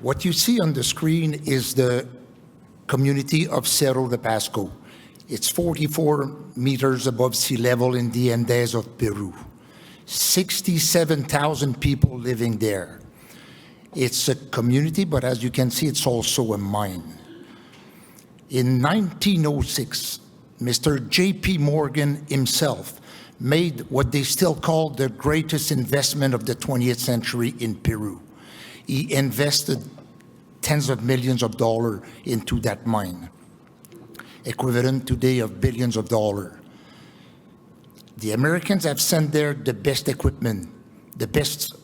What you see on the screen is the community of Cerro de Pasco. It's 44 meters above sea level in the Andes of Peru. 67,000 people living there. It's a community, but as you can see, it's also a mine. In 1906, Mr. J.P. Morgan himself made what they still call the greatest investment of the 20th century in Peru. He invested tens of millions of dollars into that mine, equivalent today of billions of dollars. The Americans have sent there the best equipment, the best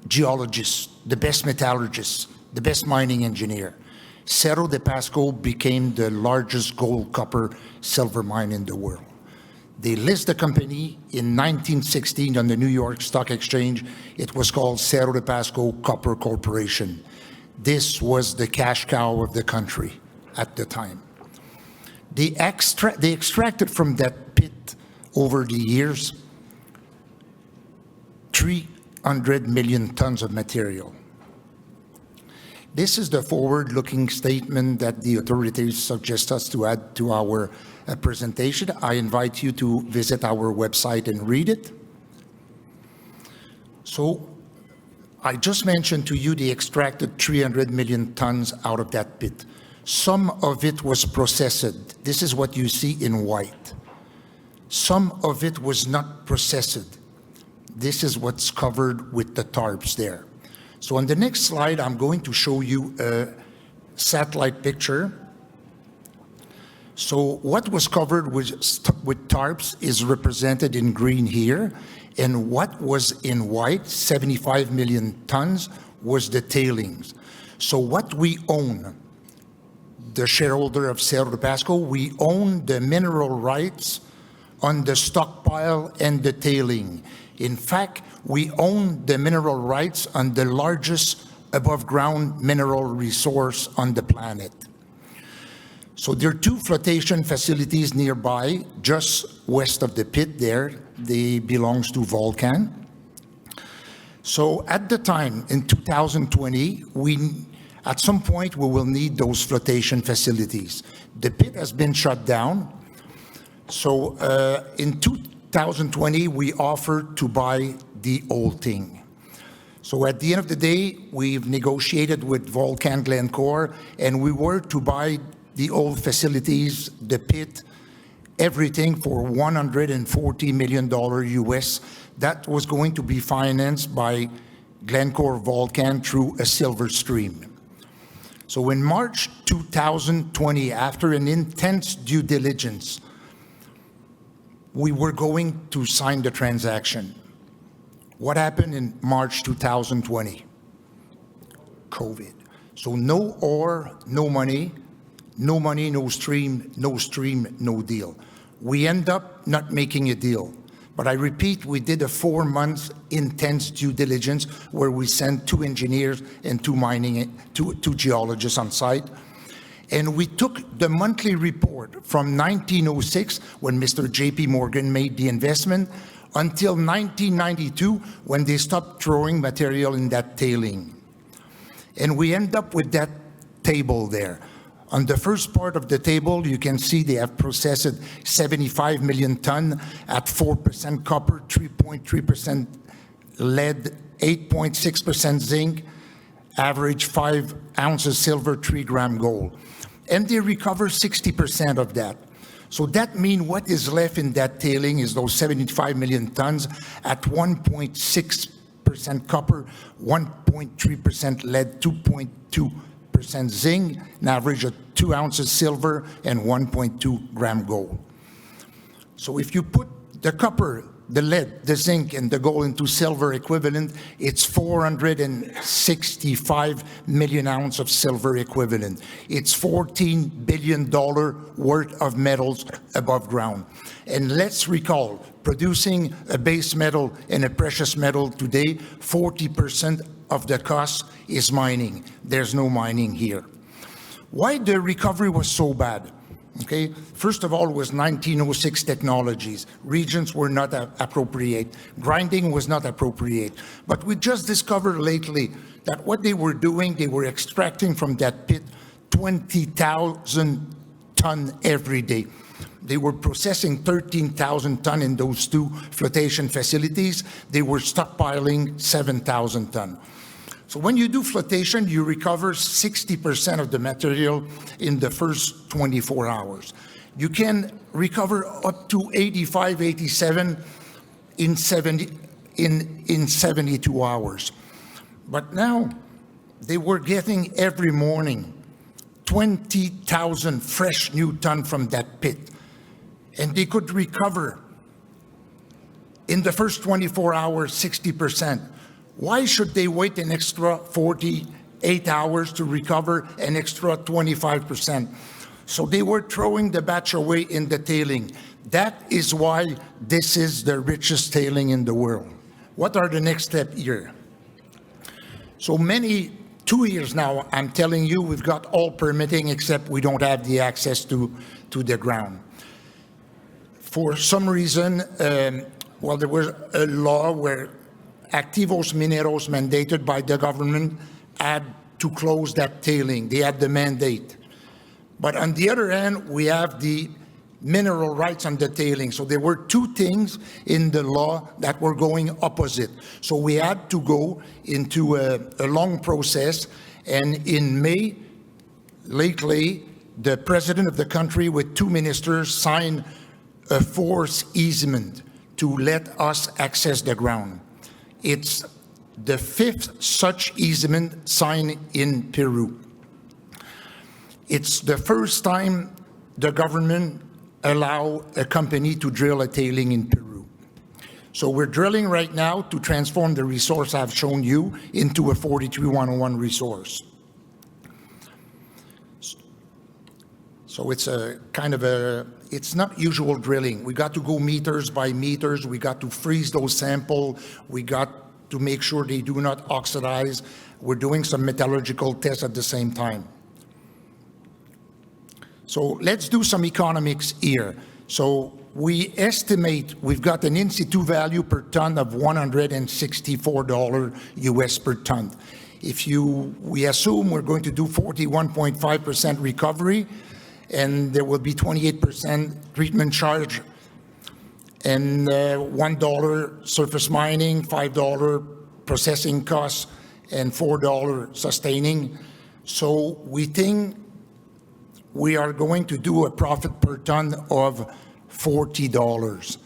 geologists, the best metallurgists, the best mining engineer. Cerro de Pasco became the largest gold, copper, silver mine in the world. They list the company in 1916 on the New York Stock Exchange. It was called Cerro de Pasco Copper Corporation. This was the cash cow of the country at the time. They extracted from that pit over the years 300 million tons of material. This is the forward-looking statement that the authorities suggest us to add to our presentation. I invite you to visit our website and read it. So I just mentioned to you they extracted 300 million tons out of that pit. Some of it was processed. This is what you see in white. Some of it was not processed. This is what's covered with the tarps there. So on the next slide, I'm going to show you a satellite picture. So what was covered with tarps is represented in green here, and what was in white, 75 million tons, was the tailings. So what we own, the shareholder of Cerro de Pasco, we own the mineral rights on the stockpile and the tailing. In fact, we own the mineral rights on the largest above-ground mineral resource on the planet. So there are two flotation facilities nearby, just west of the pit there. They belongs to Volcan. So at the time, in 2020, at some point, we will need those flotation facilities. The pit has been shut down. So in 2020, we offered to buy the whole thing. So at the end of the day, we've negotiated with Volcan Glencore, and we were to buy the old facilities, the pit, everything for $140 million US. That was going to be financed by Glencore Volcan through a silver stream. So in March 2020, after an intense due diligence, we were going to sign the transaction. What happened in March 2020? COVID. So no ore, no money, no money, no stream, no deal. We end up not making a deal. But I repeat, we did a 4-month intense due diligence where we sent 2 engineers and 2 geologists on site. And we took the monthly report from 1906, when Mr. J.P. Morgan made the investment, until 1992, when they stopped throwing material in that tailing. And we end up with that table there. On the first part of the table, you can see they have processed 75 million ton at 4% copper, 3.3% lead, 8.6% zinc, average 5 ounces silver, 3 gram gold. And they recover 60% of that. So that means what is left in that tailing is those 75 million tons at 1.6% copper, 1.3% lead, 2.2% zinc, an average of 2 ounces silver, and 1.2 gram gold. So if you put the copper, the lead, the zinc, and the gold into silver equivalent, it's 465 million ounces of silver equivalent. It's $14 billion worth of metals above ground. And let's recall, producing a base metal and a precious metal today, 40% of the cost is mining. There's no mining here. Why the recovery was so bad? Okay, first of all, it was 1906 technologies. Regions were not appropriate. Grinding was not appropriate. But we just discovered lately that what they were doing, they were extracting from that pit 20,000 tons every day. They were processing 13,000 tons in those two flotation facilities. They were stockpiling 7,000 tons. So when you do flotation, you recover 60% of the material in the first 24 hours. You can recover up to 85, 87 in 72 hours. But now they were getting every morning 20,000 fresh new tons from that pit. And they could recover in the first 24 hours 60%. Why should they wait an extra 48 hours to recover an extra 25%? So they were throwing the batch away in the tailing. That is why this is the richest tailing in the world. What are the next steps here? So 2 years now, I'm telling you, we've got all permitting except we don't have the access to the ground. For some reason, there was a law where Activos Mineros, mandated by the government, had to close that tailing. They had the mandate. But on the other hand, we have the mineral rights on the tailing. So there were two things in the law that were going opposite. So we had to go into a long process. And in May, lately, the president of the country with two ministers signed a forced easement to let us access the ground. It's the fifth such easement signed in Peru. It's the first time the government allow a company to drill a tailing in Peru. So we're drilling right now to transform the resource I've shown you into a 43-101 resource. So it's a kind of it's not usual drilling. We got to go meters by meters. We got to freeze those samples. We got to make sure they do not oxidize. We're doing some metallurgical tests at the same time. So let's do some economics here. So we estimate we've got an in-situ value per ton of $164 US per ton. We assume we're going to do 41.5% recovery, and there will be 28% treatment charge, and $1 surface mining, $5 processing costs, and $4 sustaining. So we think we are going to do a profit per ton of $40.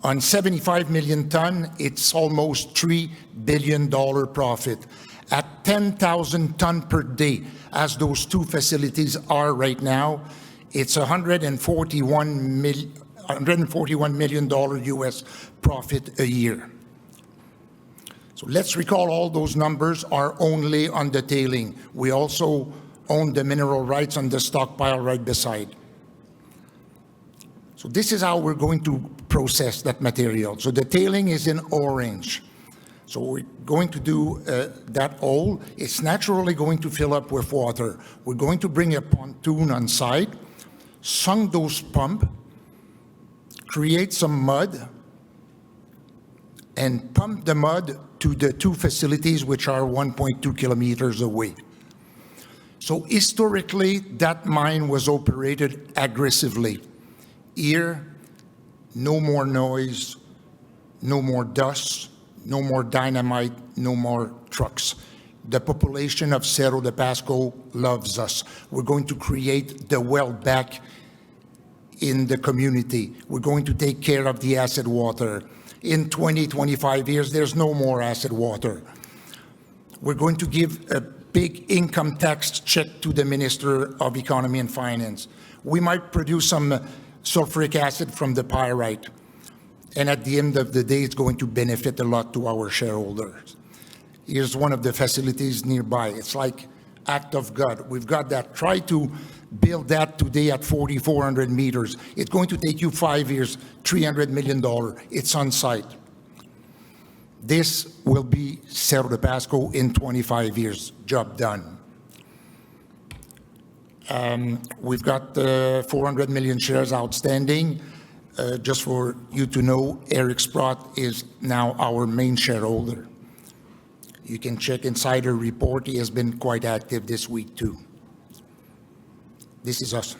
On 75 million ton, it's almost $3 billion profit. At 10,000 ton per day, as those two facilities are right now, it's $141 million US profit a year. So let's recall all those numbers are only on the tailing. We also own the mineral rights on the stockpile right beside. So this is how we're going to process that material. So the tailing is in orange. So we're going to do that hole. It's naturally going to fill up with water. We're going to bring a pontoon on site, sunk those pumps, create some mud, and pump the mud to the two facilities which are 1.2 kilometers away. So historically, that mine was operated aggressively. Here, no more noise, no more dust, no more dynamite, no more trucks. The population of Cerro de Pasco loves us. We're going to create the well back in the community. We're going to take care of the acid water. In 20, 25 years, there's no more acid water. We're going to give a big income tax check to the Minister of Economy and Finance. We might produce some sulfuric acid from the pyrite. And at the end of the day, it's going to benefit a lot to our shareholders. Here's one of the facilities nearby. It's like act of God. We've got that. Try to build that today at 4,400 meters. It's going to take you 5 years, $300 million. It's on site. This will be Cerro de Pasco in 25 years. Job done. We've got 400 million shares outstanding. Just for you to know, Eric Sprott is now our main shareholder. You can check Insider Report. He has been quite active this week too. This is us.